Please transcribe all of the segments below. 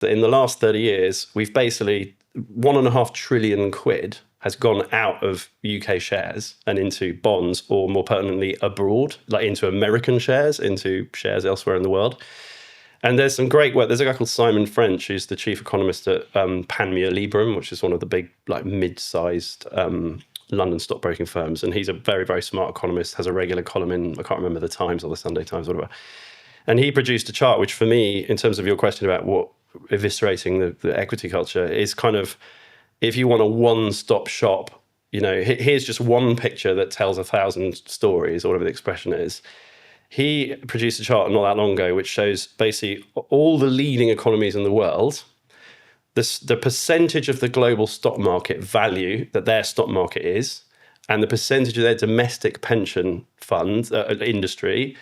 that in the last 30 years, we've basically £1.5 trillion has gone out of UK shares and into bonds, or more pertinently abroad, like into American shares, into shares elsewhere in the world. And there's some great work. There's a guy called Simon French, who's the chief economist at Panmure Liberum, which is one of the big, like mid-sized London stockbroking firms. And he's a very, very smart economist, has a regular column in, I can't remember the Times or the Sunday Times, whatever. And he produced a chart, which for me, in terms of your question about what eviscerating the equity culture is, kind of, if you want a one-stop shop, here's just one picture that tells 1,000 stories, or whatever the expression is. He produced a chart not that long ago, which shows basically all the leading economies in the world, the percentage of the global stock market value that their stock market is, and the percentage of their domestic pension fund industry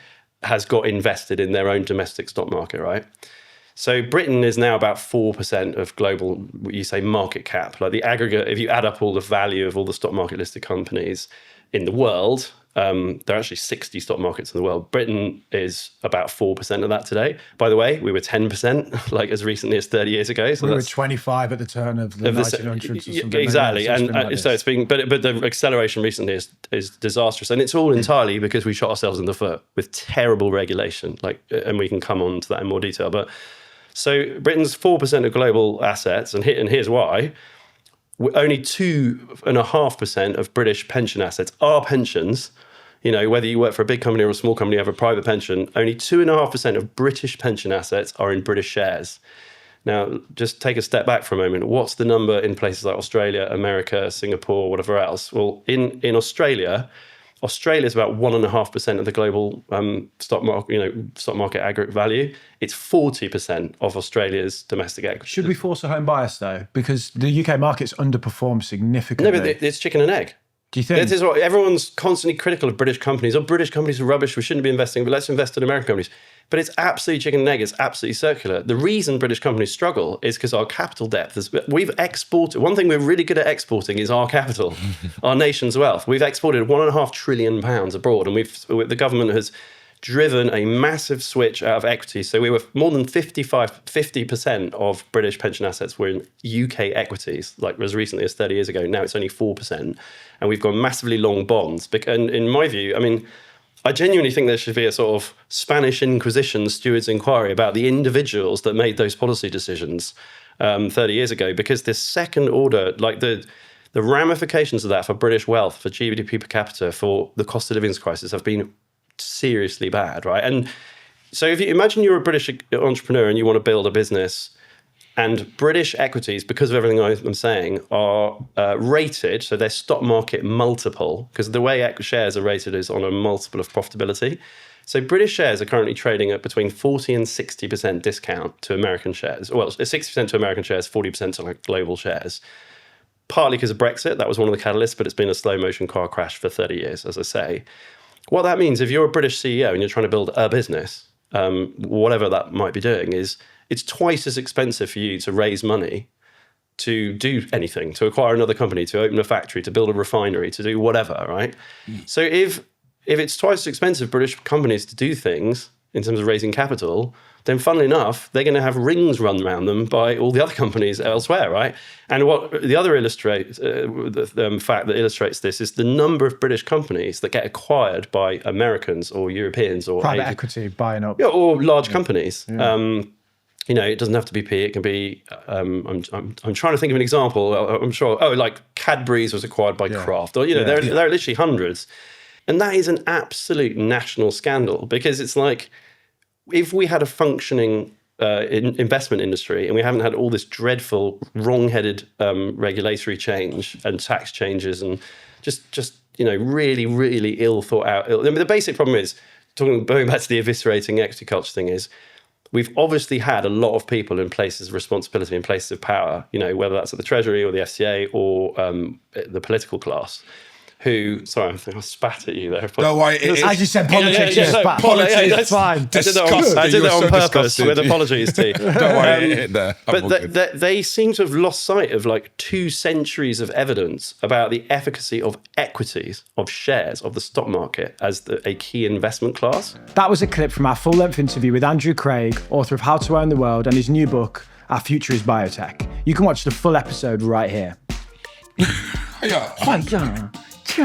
has got invested in their own domestic stock market, right? So Britain is now about 4% of global, you say, market cap. Like the aggregate, if you add up all the value of all the stock market listed companies in the world, there are actually 60 stock markets in the world. Britain is about 4% of that today. By the way, we were 10%, like as recently as 30 years ago. So we were 25 at the turn of the 1900s or something. Exactly. So it's been, but the acceleration recently is disastrous. And it's all entirely because we shot ourselves in the foot with terrible regulation. And we can come on to that in more detail. But so Britain's 4% of global assets, and here's why. Only 2.5% of British pension assets are pensions. Whether you work for a big company or a small company, you have a private pension, only 2.5% of British pension assets are in British shares. Now, just take a step back for a moment. What's the number in places like Australia, America, Singapore, whatever else? Well, in Australia is about 1.5% of the global stock market aggregate value. It's 40% of Australia's domestic equity. Should we force a home bias though? Because the UK market's underperformed significantly. No, but it's chicken and egg. Do you think? This is what everyone's constantly critical of British companies. Oh, British companies are rubbish. We shouldn't be investing, but let's invest in American companies. But it's absolutely chicken and egg. It's absolutely circular. The reason British companies struggle is because our capital depth is, we've exported. One thing we're really good at exporting is our capital, our nation's wealth. We've exported £1.5 trillion abroad, and the government has driven a massive switch out of equity. So we were more than 50% of British pension assets were in UK equities, like as recently as 30 years ago. Now it's only 4%. And we've gone massively long bonds. And in my view, I genuinely think there should be a sort of Spanish Inquisition steward's inquiry about the individuals that made those policy decisions 30 years ago, because this second order, like the ramifications of that for British wealth, for GDP per capita, for the cost of living crisis have been seriously bad, right? And so if you imagine you're a British entrepreneur and you want to build a business, and British equities, because of everything I'm saying, are rated, so their stock market multiple, because the way shares are rated is on a multiple of profitability. So British shares are currently trading at between 40 and 60% discount to American shares. Well, 60% to American shares, 40% to global shares. Partly because of Brexit, that was one of the catalysts, but it's been a slow motion car crash for 30 years, as I say. What that means, if you're a British CEO and you're trying to build a business, whatever that might be doing, is it's twice as expensive for you to raise money, to do anything, to acquire another company, to open a factory, to build a refinery, to do whatever, right? So if it's twice as expensive for British companies to do things in terms of raising capital, then funnily enough, they're going to have rings run around them by all the other companies elsewhere, right? And what the other fact that illustrates this is the number of British companies that get acquired by Americans or Europeans or private equity buying up, or large companies. Yeah. It doesn't have to be PE. It can be. I'm trying to think of an example. I'm sure. Like Cadbury's was acquired by Kraft, or there are literally hundreds, and that is an absolute national scandal, because it's like, if we had a functioning investment industry and we haven't had all this dreadful, wrong-headed regulatory change and tax changes and just really, really ill thought out. The basic problem is, going back to the eviscerating equity culture thing, is we've obviously had a lot of people in places of responsibility, in places of power, whether that's at the Treasury or the FCA or the political class, who, sorry, I think I spat at you there. Don't worry. I just said politics. Politics. Fine. I did that on purpose, with apologies to you. Don't worry. But they seem to have lost sight of like 2 centuries of evidence about the efficacy of equities, of shares, of the stock market as a key investment class. That was a clip from our full-length interview with Andrew Craig, author of How to Own the World, and his new book, Our future is biotech. You can watch the full episode right here. Yeah. 哎呀，这。